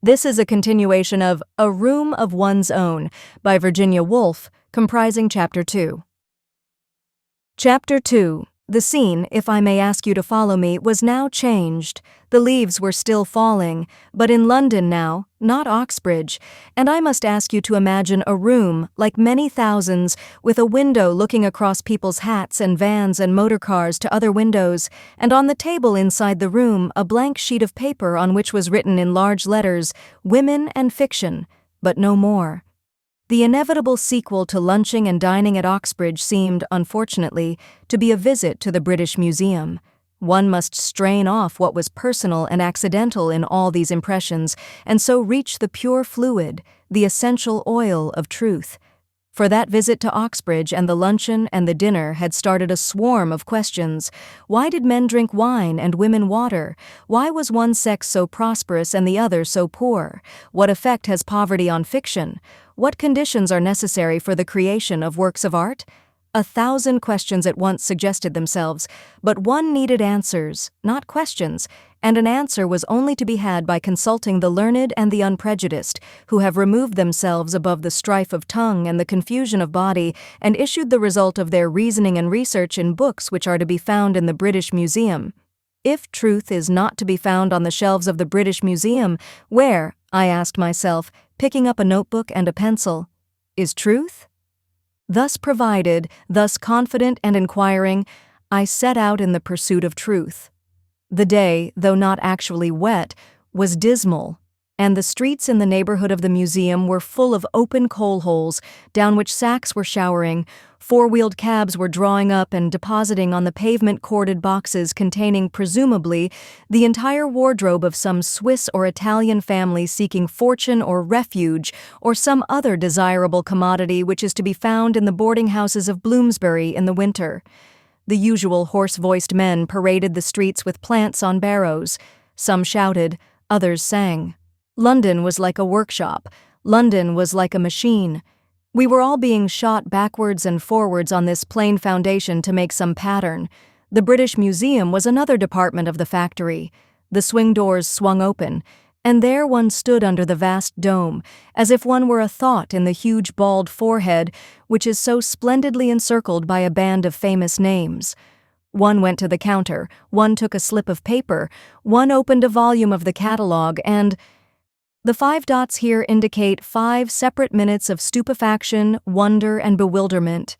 This is a continuation of A Room of One's Own by Virginia Woolf, comprising Chapter 2. Chapter 2. The scene, if I may ask you to follow me, was now changed. The leaves were still falling, but in London now, not Oxbridge, and I must ask you to imagine a room, like many thousands, with a window looking across people's hats and vans and motor cars to other windows, and on the table inside the room a blank sheet of paper on which was written in large letters, "Women and Fiction," but no more. The inevitable sequel to lunching and dining at Oxbridge seemed, unfortunately, to be a visit to the British Museum. One must strain off what was personal and accidental in all these impressions, and so reach the pure fluid, the essential oil of truth. For that visit to Oxbridge and the luncheon and the dinner had started a swarm of questions. Why did men drink wine and women water? Why was one sex so prosperous and the other so poor? What effect has poverty on fiction? What conditions are necessary for the creation of works of art? 1,000 questions at once suggested themselves, but one needed answers, not questions, and an answer was only to be had by consulting the learned and the unprejudiced, who have removed themselves above the strife of tongue and the confusion of body, and issued the result of their reasoning and research in books which are to be found in the British Museum. If truth is not to be found on the shelves of the British Museum, where, I asked myself, picking up a notebook and a pencil, is truth? Thus provided, thus confident and inquiring, I set out in the pursuit of truth. The day, though not actually wet, was dismal, and the streets in the neighborhood of the museum were full of open coal holes, down which sacks were showering, four-wheeled cabs were drawing up and depositing on the pavement corded boxes containing, presumably, the entire wardrobe of some Swiss or Italian family seeking fortune or refuge or some other desirable commodity which is to be found in the boarding houses of Bloomsbury in the winter. The usual hoarse-voiced men paraded the streets with plants on barrows. Some shouted, others sang. London was like a workshop. London was like a machine. We were all being shot backwards and forwards on this plain foundation to make some pattern. The British Museum was another department of the factory. The swing doors swung open, and there one stood under the vast dome, as if one were a thought in the huge bald forehead which is so splendidly encircled by a band of famous names. One went to the counter, one took a slip of paper, one opened a volume of the catalogue, and the 5 dots here indicate 5 separate minutes of stupefaction, wonder, and bewilderment.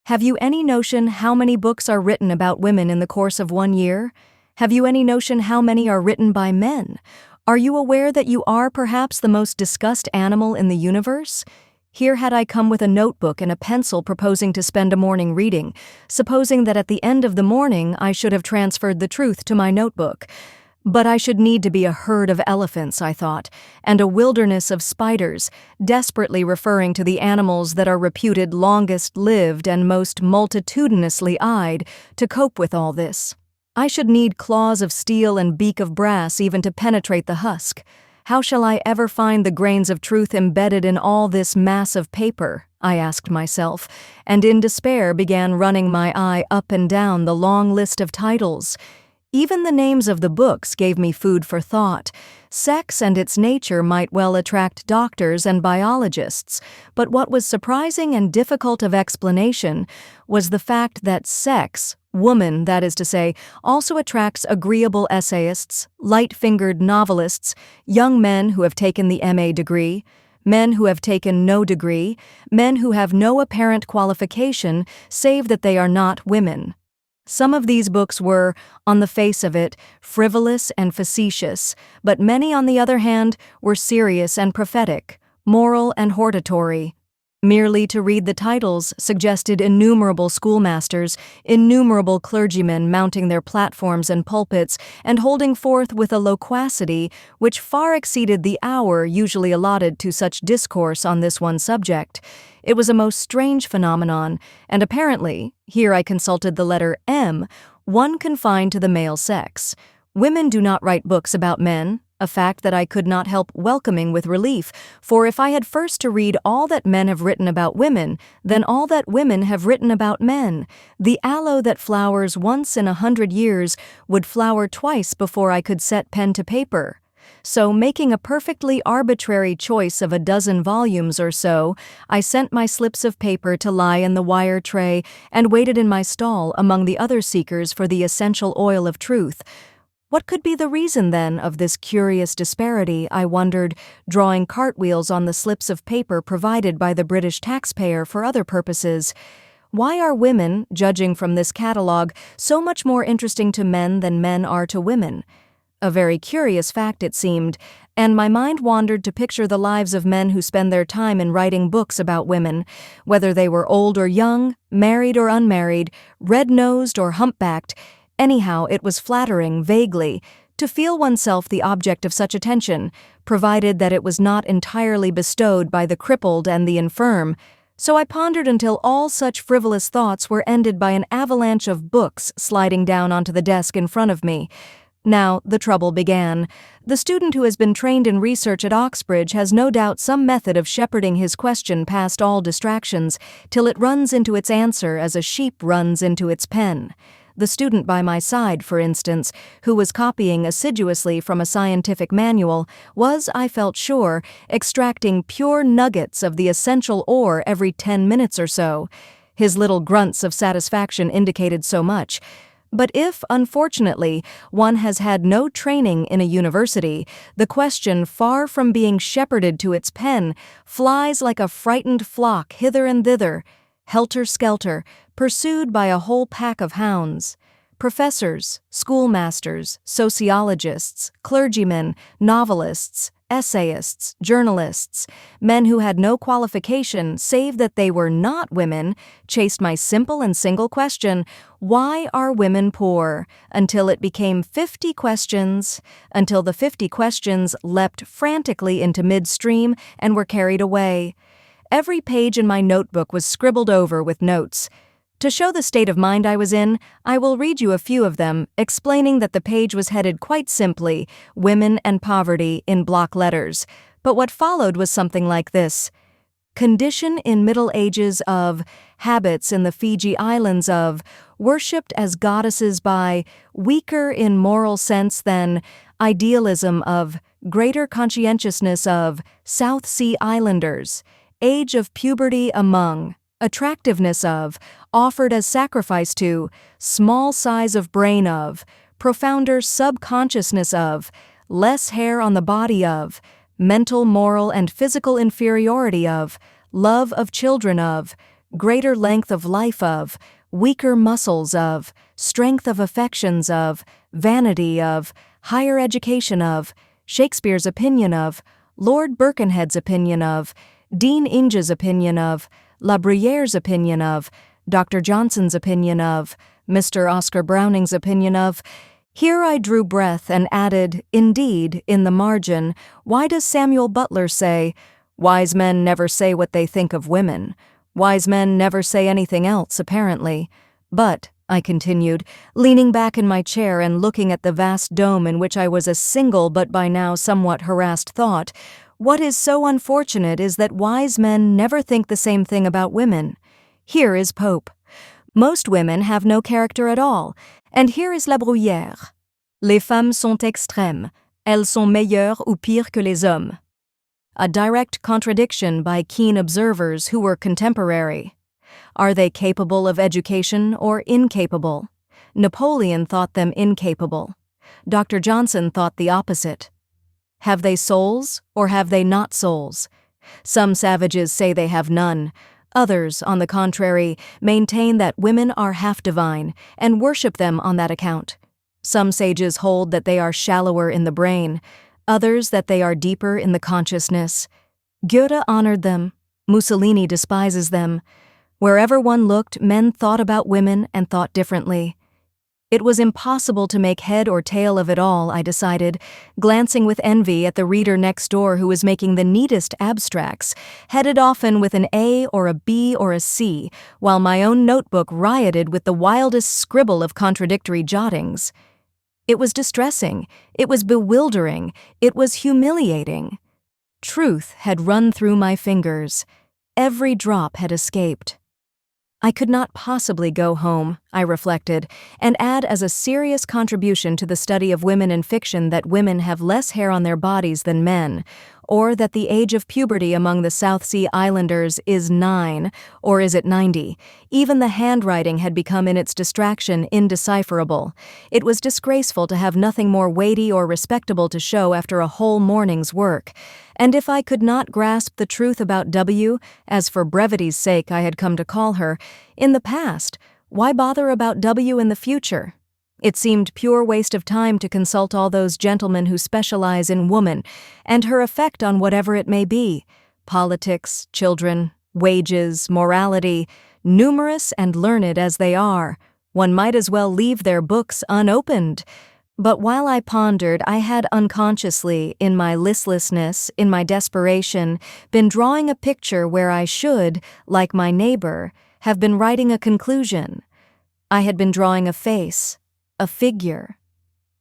Have you any notion how many books are written about women in the course of 1 year? Have you any notion how many are written by men? Are you aware that you are perhaps the most discussed animal in the universe? Here had I come with a notebook and a pencil proposing to spend a morning reading, supposing that at the end of the morning I should have transferred the truth to my notebook. But I should need to be a herd of elephants, I thought, and a wilderness of spiders, desperately referring to the animals that are reputed longest lived and most multitudinously eyed, to cope with all this. I should need claws of steel and beak of brass even to penetrate the husk. How shall I ever find the grains of truth embedded in all this mass of paper? I asked myself, and in despair began running my eye up and down the long list of titles. Even the names of the books gave me food for thought. Sex and its nature might well attract doctors and biologists, but what was surprising and difficult of explanation was the fact that sex, woman, that is to say, also attracts agreeable essayists, light-fingered novelists, young men who have taken the MA degree, men who have taken no degree, men who have no apparent qualification save that they are not women. Some of these books were, on the face of it, frivolous and facetious, but many, on the other hand, were serious and prophetic, moral and hortatory. Merely to read the titles suggested innumerable schoolmasters, innumerable clergymen mounting their platforms and pulpits and holding forth with a loquacity which far exceeded the hour usually allotted to such discourse on this one subject. It was a most strange phenomenon, and apparently, here I consulted the letter M, one confined to the male sex. Women do not write books about men, a fact that I could not help welcoming with relief, for if I had first to read all that men have written about women, then all that women have written about men, the aloe that flowers once in 100 years would flower twice before I could set pen to paper. So, making a perfectly arbitrary choice of a dozen volumes or so, I sent my slips of paper to lie in the wire tray and waited in my stall among the other seekers for the essential oil of truth. What could be the reason, then, of this curious disparity, I wondered, drawing cartwheels on the slips of paper provided by the British taxpayer for other purposes? Why are women, judging from this catalogue, so much more interesting to men than men are to women? A very curious fact, it seemed, and my mind wandered to picture the lives of men who spend their time in writing books about women, whether they were old or young, married or unmarried, red-nosed or humpbacked. Anyhow, it was flattering, vaguely, to feel oneself the object of such attention, provided that it was not entirely bestowed by the crippled and the infirm. So I pondered until all such frivolous thoughts were ended by an avalanche of books sliding down onto the desk in front of me. Now, the trouble began. The student who has been trained in research at Oxbridge has no doubt some method of shepherding his question past all distractions till it runs into its answer as a sheep runs into its pen. The student by my side, for instance, who was copying assiduously from a scientific manual, was, I felt sure, extracting pure nuggets of the essential ore every 10 minutes or so. His little grunts of satisfaction indicated so much. But if, unfortunately, one has had no training in a university, the question, far from being shepherded to its pen, flies like a frightened flock hither and thither, helter-skelter, pursued by a whole pack of hounds. Professors, schoolmasters, sociologists, clergymen, novelists, essayists, journalists, men who had no qualification save that they were not women, chased my simple and single question, why are women poor, until it became 50 questions, until the 50 questions leapt frantically into midstream and were carried away. Every page in my notebook was scribbled over with notes. To show the state of mind I was in, I will read you a few of them, explaining that the page was headed quite simply, Women and Poverty, in block letters. But what followed was something like this. Condition in Middle Ages of, habits in the Fiji Islands of, worshipped as goddesses by, weaker in moral sense than, idealism of, greater conscientiousness of, South Sea Islanders, age of puberty among, attractiveness of, offered as sacrifice to, small size of brain of, profounder subconsciousness of, less hair on the body of, mental, moral, and physical inferiority of, love of children of, greater length of life of, weaker muscles of, strength of affections of, vanity of, higher education of, Shakespeare's opinion of, Lord Birkenhead's opinion of, Dean Inge's opinion of, La Bruyere's opinion of, Dr. Johnson's opinion of, Mr. Oscar Browning's opinion of. Here I drew breath and added, indeed, in the margin, why does Samuel Butler say, wise men never say what they think of women. Wise men never say anything else, apparently. But, I continued, leaning back in my chair and looking at the vast dome in which I was a single but by now somewhat harassed thought, what is so unfortunate is that wise men never think the same thing about women. Here is Pope. Most women have no character at all, and here is La Bruyère. Les femmes sont extrêmes. Elles sont meilleures ou pires que les hommes. A direct contradiction by keen observers who were contemporary. Are they capable of education or incapable? Napoleon thought them incapable. Dr. Johnson thought the opposite. Have they souls, or have they not souls? Some savages say they have none. Others, on the contrary, maintain that women are half divine, and worship them on that account. Some sages hold that they are shallower in the brain, others that they are deeper in the consciousness. Goethe honored them. Mussolini despises them. Wherever one looked, men thought about women and thought differently. It was impossible to make head or tail of it all, I decided, glancing with envy at the reader next door who was making the neatest abstracts, headed often with an A or a B or a C, while my own notebook rioted with the wildest scribble of contradictory jottings. It was distressing, it was bewildering, it was humiliating. Truth had run through my fingers. Every drop had escaped. I could not possibly go home, I reflected, and add as a serious contribution to the study of women in fiction that women have less hair on their bodies than men, or that the age of puberty among the South Sea Islanders is 9, or is it 90? Even the handwriting had become in its distraction indecipherable. It was disgraceful to have nothing more weighty or respectable to show after a whole morning's work. And if I could not grasp the truth about W, as for brevity's sake I had come to call her, in the past, why bother about W in the future? It seemed pure waste of time to consult all those gentlemen who specialize in woman, and her effect on whatever it may be: politics, children, wages, morality, numerous and learned as they are. One might as well leave their books unopened. But while I pondered, I had unconsciously, in my listlessness, in my desperation, been drawing a picture where I should, like my neighbor, have been writing a conclusion. I had been drawing a face, a figure.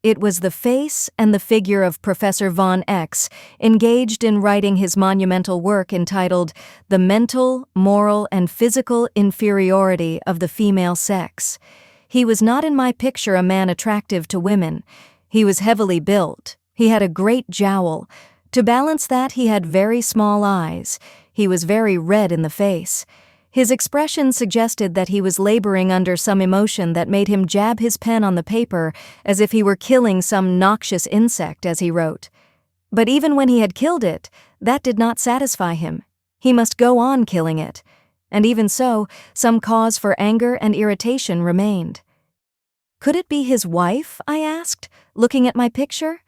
It was the face and the figure of Professor von X, engaged in writing his monumental work entitled The Mental, Moral, and Physical Inferiority of the Female Sex. He was not in my picture a man attractive to women. He was heavily built. He had a great jowl. To balance that, he had very small eyes. He was very red in the face. His expression suggested that he was laboring under some emotion that made him jab his pen on the paper as if he were killing some noxious insect as he wrote. But even when he had killed it, that did not satisfy him. He must go on killing it. And even so, some cause for anger and irritation remained. Could it be his wife, I asked, looking at my picture?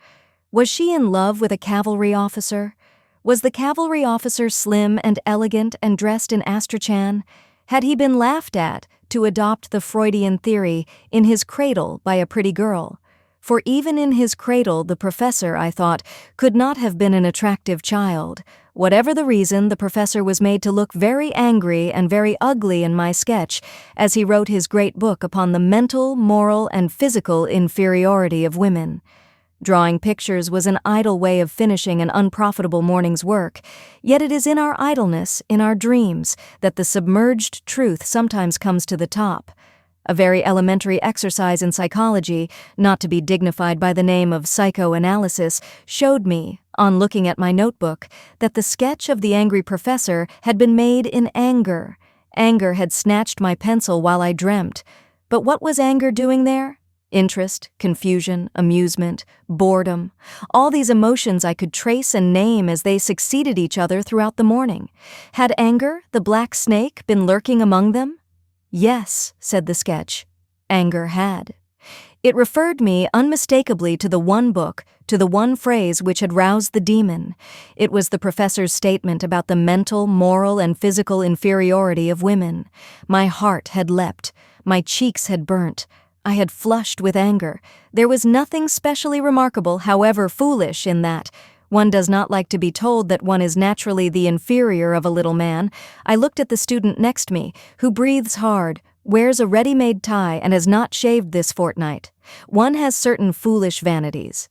Was she in love with a cavalry officer? Was the cavalry officer slim and elegant and dressed in astrakhan? Had he been laughed at, to adopt the Freudian theory, in his cradle by a pretty girl? For even in his cradle the professor, I thought, could not have been an attractive child. Whatever the reason, the professor was made to look very angry and very ugly in my sketch as he wrote his great book upon the mental, moral, and physical inferiority of women. Drawing pictures was an idle way of finishing an unprofitable morning's work, yet it is in our idleness, in our dreams, that the submerged truth sometimes comes to the top. A very elementary exercise in psychology, not to be dignified by the name of psychoanalysis, showed me, on looking at my notebook, that the sketch of the angry professor had been made in anger. Anger had snatched my pencil while I dreamt. But what was anger doing there? Interest, confusion, amusement, boredom. All these emotions I could trace and name as they succeeded each other throughout the morning. Had anger, the black snake, been lurking among them? Yes, said the sketch. Anger had. It referred me unmistakably to the one book, to the one phrase which had roused the demon. It was the professor's statement about the mental, moral, and physical inferiority of women. My heart had leapt. My cheeks had burnt. I had flushed with anger. There was nothing specially remarkable, however foolish, in that. One does not like to be told that one is naturally the inferior of a little man. I looked at the student next me, who breathes hard, wears a ready-made tie, and has not shaved this fortnight. One has certain foolish vanities.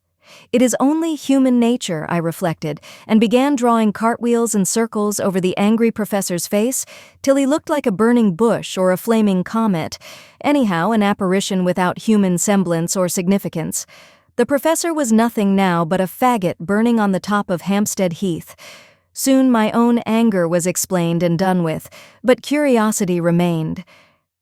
It is only human nature, I reflected, and began drawing cartwheels and circles over the angry professor's face till he looked like a burning bush or a flaming comet, anyhow an apparition without human semblance or significance. The professor was nothing now but a faggot burning on the top of Hampstead Heath. Soon my own anger was explained and done with, but curiosity remained.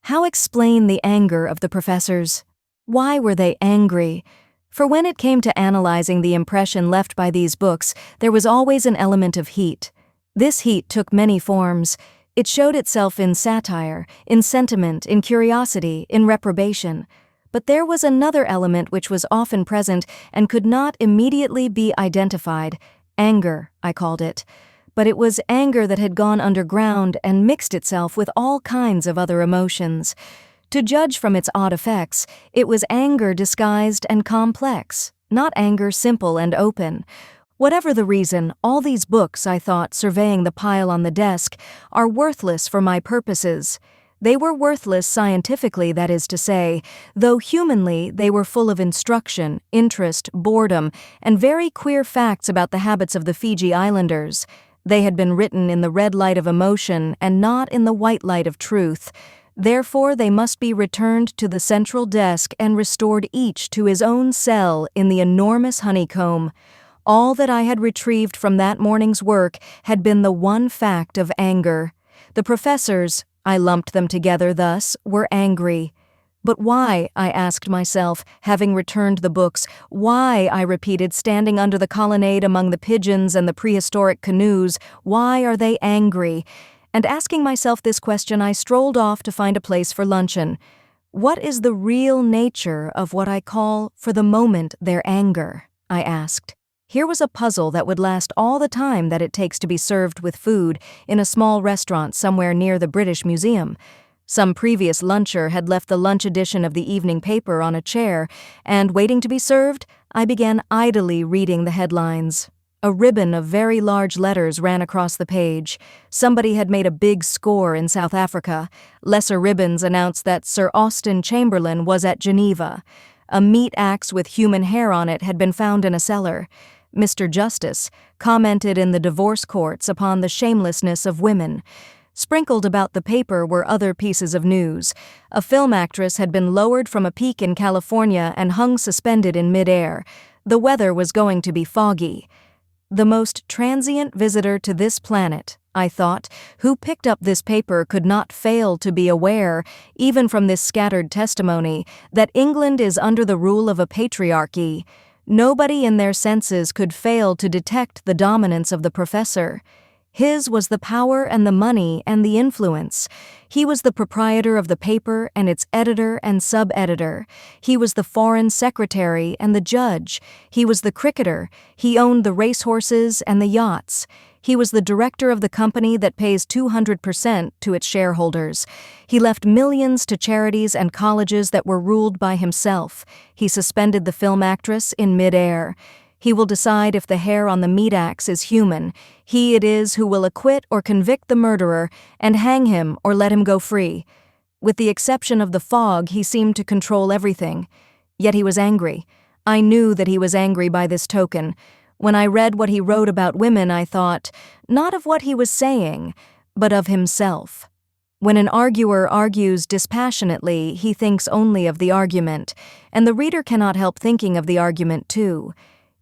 How explain the anger of the professors? Why were they angry? For when it came to analyzing the impression left by these books, there was always an element of heat. This heat took many forms. It showed itself in satire, in sentiment, in curiosity, in reprobation. But there was another element which was often present and could not immediately be identified. Anger, I called it. But it was anger that had gone underground and mixed itself with all kinds of other emotions. To judge from its odd effects, it was anger disguised and complex, not anger simple and open. Whatever the reason, all these books, I thought, surveying the pile on the desk, are worthless for my purposes. They were worthless scientifically, that is to say, though humanly they were full of instruction, interest, boredom, and very queer facts about the habits of the Fiji Islanders. They had been written in the red light of emotion and not in the white light of truth. Therefore they must be returned to the central desk and restored each to his own cell in the enormous honeycomb. All that I had retrieved from that morning's work had been the one fact of anger. The professors, I lumped them together thus, were angry. But why, I asked myself, having returned the books, why, I repeated, standing under the colonnade among the pigeons and the prehistoric canoes, why are they angry? And asking myself this question, I strolled off to find a place for luncheon. What is the real nature of what I call, for the moment, their anger? I asked. Here was a puzzle that would last all the time that it takes to be served with food in a small restaurant somewhere near the British Museum. Some previous luncher had left the lunch edition of the evening paper on a chair, and, waiting to be served, I began idly reading the headlines. A ribbon of very large letters ran across the page. Somebody had made a big score in South Africa. Lesser ribbons announced that Sir Austen Chamberlain was at Geneva. A meat axe with human hair on it had been found in a cellar. Mr. Justice commented in the divorce courts upon the shamelessness of women. Sprinkled about the paper were other pieces of news. A film actress had been lowered from a peak in California and hung suspended in midair. The weather was going to be foggy. The most transient visitor to this planet, I thought, who picked up this paper could not fail to be aware, even from this scattered testimony, that England is under the rule of a patriarchy. Nobody in their senses could fail to detect the dominance of the professor. His was the power and the money and the influence. He was the proprietor of the paper and its editor and sub-editor. He was the foreign secretary and the judge. He was the cricketer. He owned the racehorses and the yachts. He was the director of the company that pays 200% to its shareholders. He left millions to charities and colleges that were ruled by himself. He suspended the film actress in midair. He will decide if the hair on the meat axe is human. He it is who will acquit or convict the murderer and hang him or let him go free. With the exception of the fog, he seemed to control everything. Yet he was angry. I knew that he was angry by this token. When I read what he wrote about women, I thought, not of what he was saying, but of himself. When an arguer argues dispassionately, he thinks only of the argument, and the reader cannot help thinking of the argument too.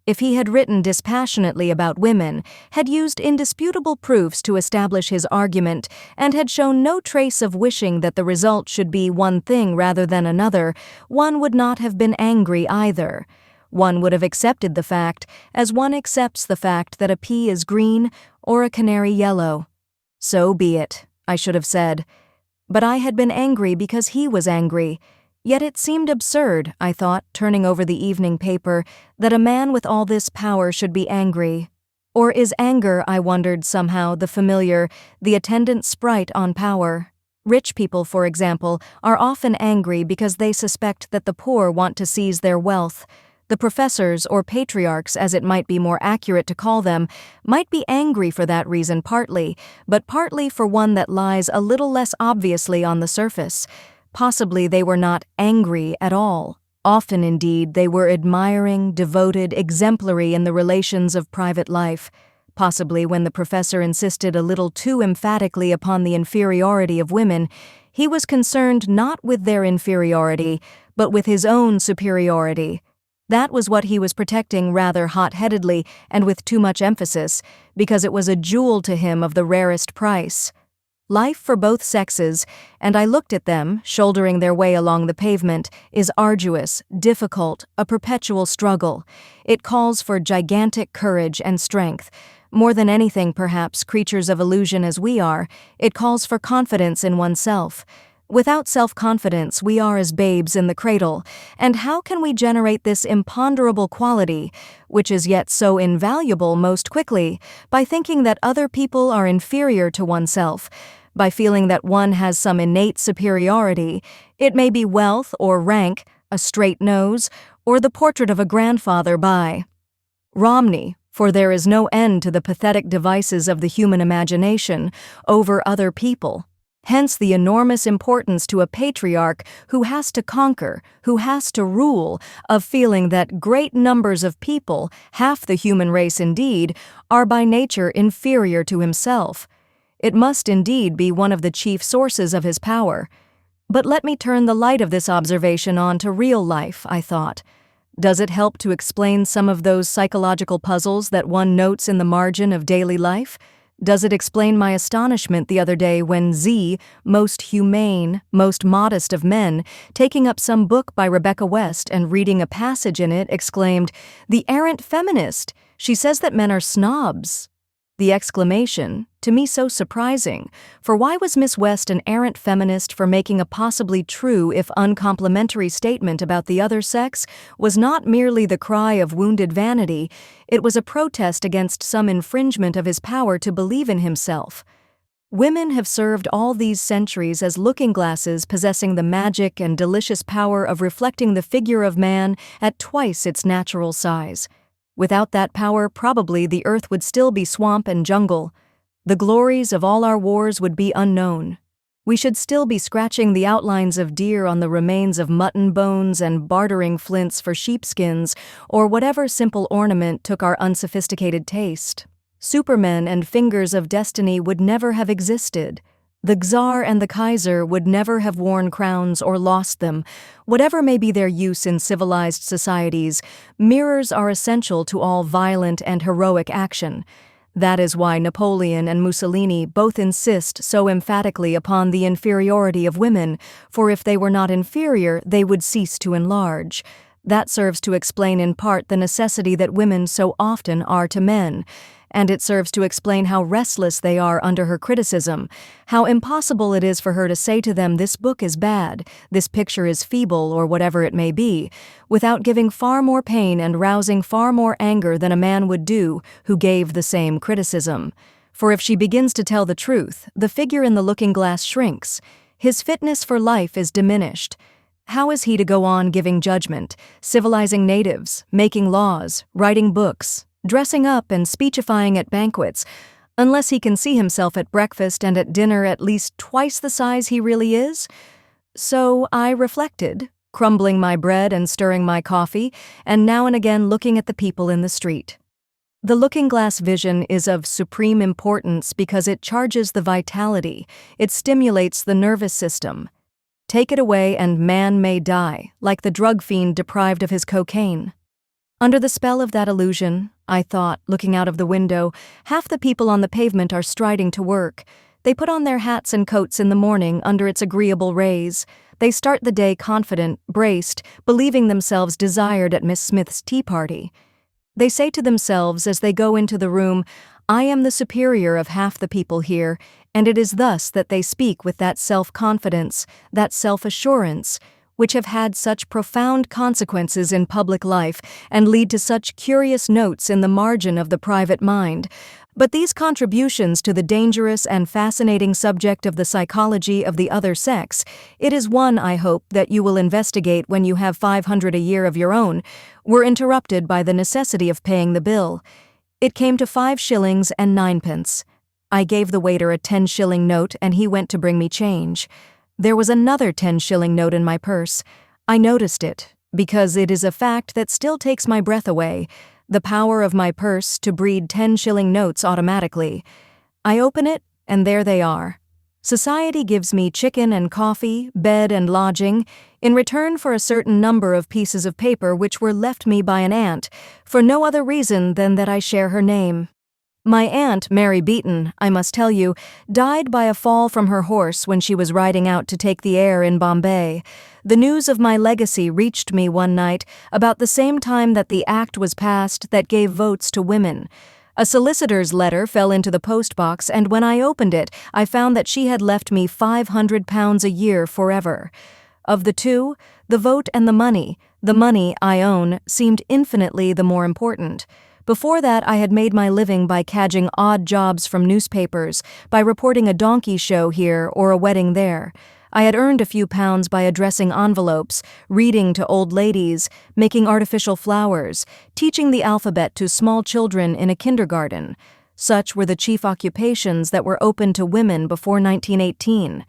If he had written dispassionately about women, had used indisputable proofs to establish his argument, and had shown no trace of wishing that the result should be one thing rather than another, one would not have been angry either. One would have accepted the fact, as one accepts the fact that a pea is green or a canary yellow. So be it, I should have said. But I had been angry because he was angry. Yet it seemed absurd, I thought, turning over the evening paper, that a man with all this power should be angry. Or is anger, I wondered somehow, the familiar, the attendant sprite on power? Rich people, for example, are often angry because they suspect that the poor want to seize their wealth. The professors, or patriarchs as it might be more accurate to call them, might be angry for that reason partly, but partly for one that lies a little less obviously on the surface. Possibly they were not angry at all. Often, indeed, they were admiring, devoted, exemplary in the relations of private life. Possibly when the professor insisted a little too emphatically upon the inferiority of women, he was concerned not with their inferiority, but with his own superiority. That was what he was protecting rather hot-headedly and with too much emphasis, because it was a jewel to him of the rarest price. Life for both sexes, and I looked at them, shouldering their way along the pavement, is arduous, difficult, a perpetual struggle. It calls for gigantic courage and strength. More than anything, perhaps, creatures of illusion as we are, it calls for confidence in oneself. Without self-confidence, we are as babes in the cradle, and how can we generate this imponderable quality, which is yet so invaluable most quickly, by thinking that other people are inferior to oneself, by feeling that one has some innate superiority, it may be wealth or rank, a straight nose, or the portrait of a grandfather by Romney, for there is no end to the pathetic devices of the human imagination, over other people. Hence the enormous importance to a patriarch who has to conquer, who has to rule, of feeling that great numbers of people, half the human race indeed, are by nature inferior to himself. It must indeed be one of the chief sources of his power. But let me turn the light of this observation on to real life, I thought. Does it help to explain some of those psychological puzzles that one notes in the margin of daily life? Does it explain my astonishment the other day when Z, most humane, most modest of men, taking up some book by Rebecca West and reading a passage in it, exclaimed, "The errant feminist! She says that men are snobs." The exclamation, to me so surprising, for why was Miss West an errant feminist for making a possibly true if uncomplimentary statement about the other sex was not merely the cry of wounded vanity, it was a protest against some infringement of his power to believe in himself. Women have served all these centuries as looking glasses possessing the magic and delicious power of reflecting the figure of man at twice its natural size. Without that power, probably the earth would still be swamp and jungle. The glories of all our wars would be unknown. We should still be scratching the outlines of deer on the remains of mutton bones and bartering flints for sheepskins, or whatever simple ornament took our unsophisticated taste. Supermen and fingers of destiny would never have existed. The Czar and the Kaiser would never have worn crowns or lost them. Whatever may be their use in civilized societies, mirrors are essential to all violent and heroic action. That is why Napoleon and Mussolini both insist so emphatically upon the inferiority of women, for if they were not inferior, they would cease to enlarge. That serves to explain in part the necessity that women so often are to men. And it serves to explain how restless they are under her criticism, how impossible it is for her to say to them, "This book is bad, this picture is feeble," or whatever it may be, without giving far more pain and rousing far more anger than a man would do who gave the same criticism. For if she begins to tell the truth, the figure in the looking-glass shrinks. His fitness for life is diminished. How is he to go on giving judgment, civilizing natives, making laws, writing books, dressing up and speechifying at banquets, unless he can see himself at breakfast and at dinner at least twice the size he really is? So I reflected, crumbling my bread and stirring my coffee, and now and again looking at the people in the street. The looking-glass vision is of supreme importance because it charges the vitality, it stimulates the nervous system. Take it away and man may die, like the drug fiend deprived of his cocaine. Under the spell of that illusion, I thought, looking out of the window, half the people on the pavement are striding to work. They put on their hats and coats in the morning under its agreeable rays. They start the day confident, braced, believing themselves desired at Miss Smith's tea party. They say to themselves as they go into the room, "I am the superior of half the people here," and it is thus that they speak with that self-confidence, that self-assurance, which have had such profound consequences in public life and lead to such curious notes in the margin of the private mind. But these contributions to the dangerous and fascinating subject of the psychology of the other sex, it is one, I hope, that you will investigate when you have 500 a year of your own, were interrupted by the necessity of paying the bill. It came to 5 shillings and 9 pence. I gave the waiter a 10-shilling note and he went to bring me change. There was another 10-shilling note in my purse. I noticed it, because it is a fact that still takes my breath away, the power of my purse to breed 10-shilling notes automatically. I open it, and there they are. Society gives me chicken and coffee, bed and lodging, in return for a certain number of pieces of paper which were left me by an aunt, for no other reason than that I share her name. My aunt, Mary Beaton, I must tell you, died by a fall from her horse when she was riding out to take the air in Bombay. The news of my legacy reached me one night, about the same time that the act was passed that gave votes to women. A solicitor's letter fell into the postbox, and when I opened it, I found that she had left me £500 a year forever. Of the two, the vote and the money I own, seemed infinitely the more important. Before that, I had made my living by cadging odd jobs from newspapers, by reporting a donkey show here or a wedding there. I had earned a few pounds by addressing envelopes, reading to old ladies, making artificial flowers, teaching the alphabet to small children in a kindergarten. Such were the chief occupations that were open to women before 1918.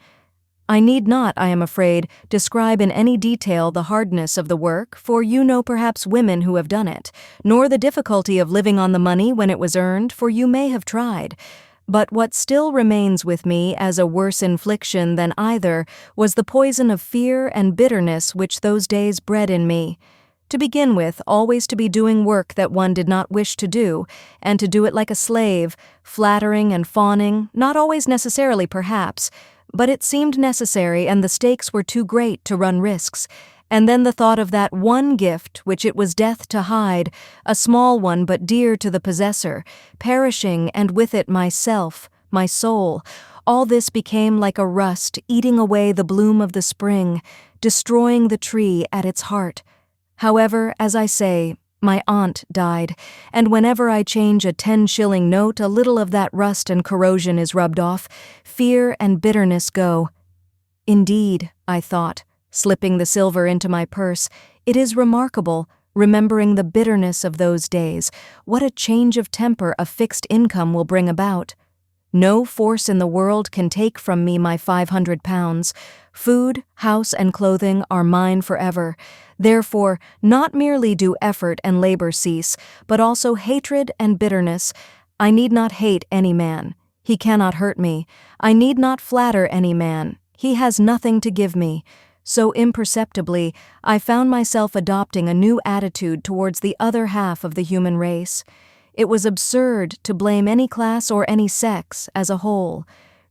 I need not, I am afraid, describe in any detail the hardness of the work, for you know perhaps women who have done it, nor the difficulty of living on the money when it was earned, for you may have tried. But what still remains with me as a worse infliction than either was the poison of fear and bitterness which those days bred in me. To begin with, always to be doing work that one did not wish to do, and to do it like a slave, flattering and fawning, not always necessarily perhaps, but it seemed necessary and the stakes were too great to run risks. And then the thought of that one gift which it was death to hide, a small one but dear to the possessor, perishing and with it myself, my soul, all this became like a rust eating away the bloom of the spring, destroying the tree at its heart. However, as I say, my aunt died, and whenever I change a 10-shilling note, a little of that rust and corrosion is rubbed off, fear and bitterness go. Indeed, I thought, slipping the silver into my purse, it is remarkable, remembering the bitterness of those days, what a change of temper a fixed income will bring about. No force in the world can take from me my £500. Food, house, and clothing are mine forever. Therefore, not merely do effort and labor cease, but also hatred and bitterness. I need not hate any man. He cannot hurt me. I need not flatter any man. He has nothing to give me. So imperceptibly, I found myself adopting a new attitude towards the other half of the human race. It was absurd to blame any class or any sex as a whole.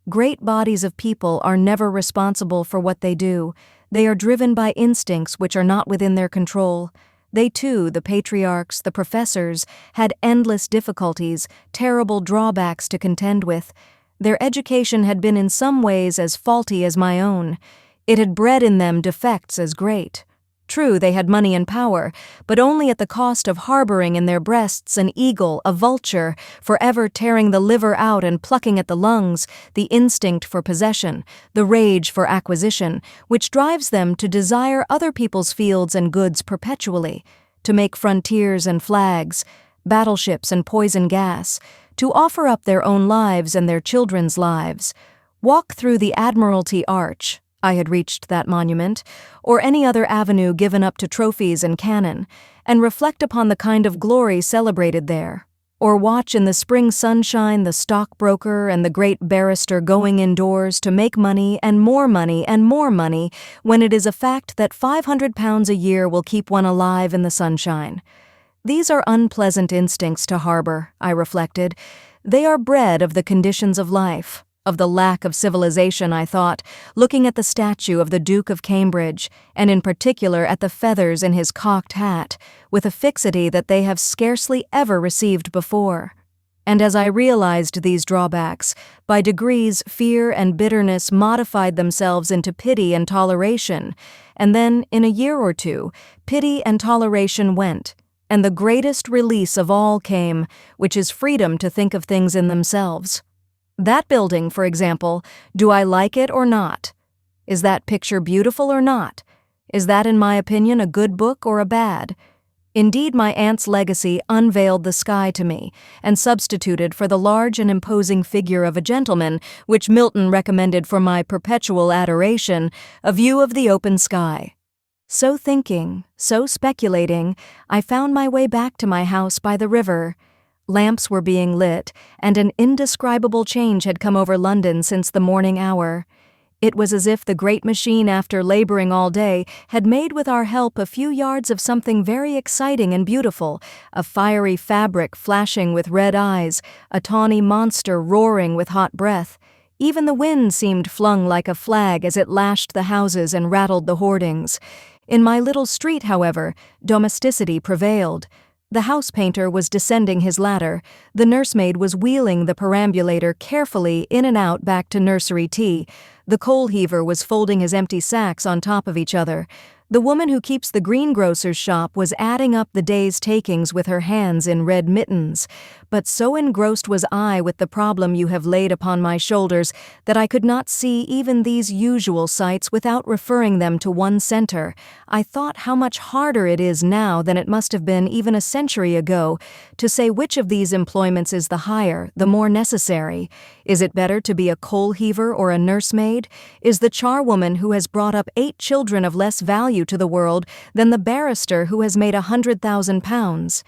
Great bodies of people are never responsible for what they do. They are driven by instincts which are not within their control. They too, the patriarchs, the professors, had endless difficulties, terrible drawbacks to contend with. Their education had been in some ways as faulty as my own. It had bred in them defects as great. True, they had money and power, but only at the cost of harboring in their breasts an eagle, a vulture, forever tearing the liver out and plucking at the lungs, the instinct for possession, the rage for acquisition, which drives them to desire other people's fields and goods perpetually, to make frontiers and flags, battleships and poison gas, to offer up their own lives and their children's lives. Walk through the Admiralty Arch, I had reached that monument, or any other avenue given up to trophies and cannon, and reflect upon the kind of glory celebrated there, or watch in the spring sunshine the stockbroker and the great barrister going indoors to make money and more money and more money, when it is a fact that £500 a year will keep one alive in the sunshine. These are unpleasant instincts to harbor, I reflected. They are bred of the conditions of life. Of the lack of civilization, I thought, looking at the statue of the Duke of Cambridge, and in particular at the feathers in his cocked hat, with a fixity that they have scarcely ever received before. And as I realized these drawbacks, by degrees fear and bitterness modified themselves into pity and toleration, and then, in a year or two, pity and toleration went, and the greatest release of all came, which is freedom to think of things in themselves. That building, for example, do I like it or not? Is that picture beautiful or not? Is that, in my opinion, a good book or a bad? Indeed, my aunt's legacy unveiled the sky to me, and substituted for the large and imposing figure of a gentleman, which Milton recommended for my perpetual adoration, a view of the open sky. So thinking, so speculating, I found my way back to my house by the river. Lamps were being lit, and an indescribable change had come over London since the morning hour. It was as if the great machine, after laboring all day, had made with our help a few yards of something very exciting and beautiful, a fiery fabric flashing with red eyes, a tawny monster roaring with hot breath. Even the wind seemed flung like a flag as it lashed the houses and rattled the hoardings. In my little street, however, domesticity prevailed. The house painter was descending his ladder, the nursemaid was wheeling the perambulator carefully in and out back to nursery tea, the coal heaver was folding his empty sacks on top of each other, the woman who keeps the greengrocer's shop was adding up the day's takings with her hands in red mittens. But so engrossed was I with the problem you have laid upon my shoulders that I could not see even these usual sights without referring them to one center. I thought how much harder it is now than it must have been even a century ago to say which of these employments is the higher, the more necessary. Is it better to be a coal heaver or a nursemaid? Is the charwoman who has brought up 8 children of less value to the world than the barrister who has made £100,000?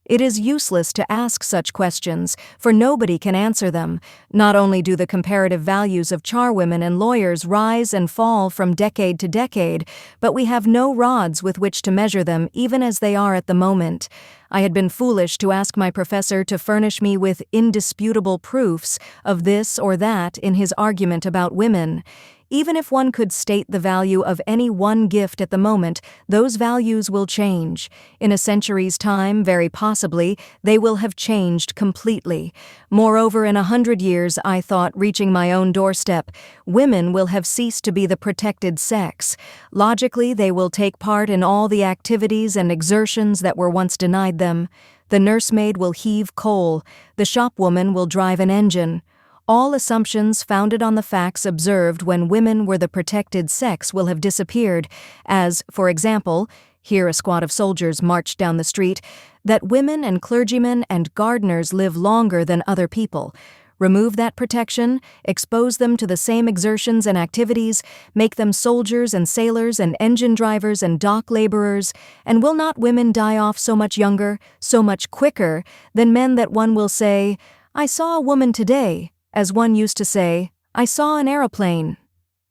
It is useless to ask such questions, for nobody can answer them. Not only do the comparative values of charwomen and lawyers rise and fall from decade to decade, but we have no rods with which to measure them even as they are at the moment. I had been foolish to ask my professor to furnish me with indisputable proofs of this or that in his argument about women. Even if one could state the value of any one gift at the moment, those values will change. In a century's time, very possibly, they will have changed completely. Moreover, in 100 years, I thought, reaching my own doorstep, women will have ceased to be the protected sex. Logically, they will take part in all the activities and exertions that were once denied them. The nursemaid will heave coal. The shopwoman will drive an engine. All assumptions founded on the facts observed when women were the protected sex will have disappeared, as, for example, here a squad of soldiers marched down the street, that women and clergymen and gardeners live longer than other people. Remove that protection, expose them to the same exertions and activities, make them soldiers and sailors and engine drivers and dock laborers, and will not women die off so much younger, so much quicker, than men that one will say, "I saw a woman today," as one used to say, "I saw an aeroplane"?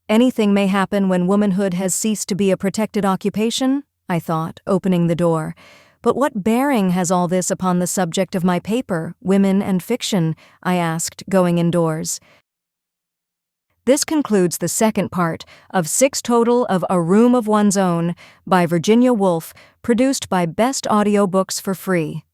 Anything may happen when womanhood has ceased to be a protected occupation, I thought, opening the door. But what bearing has all this upon the subject of my paper, Women and Fiction? I asked, going indoors. This concludes the second part of 6 total of A Room of One's Own by Virginia Woolf, produced by Best Audiobooks for free.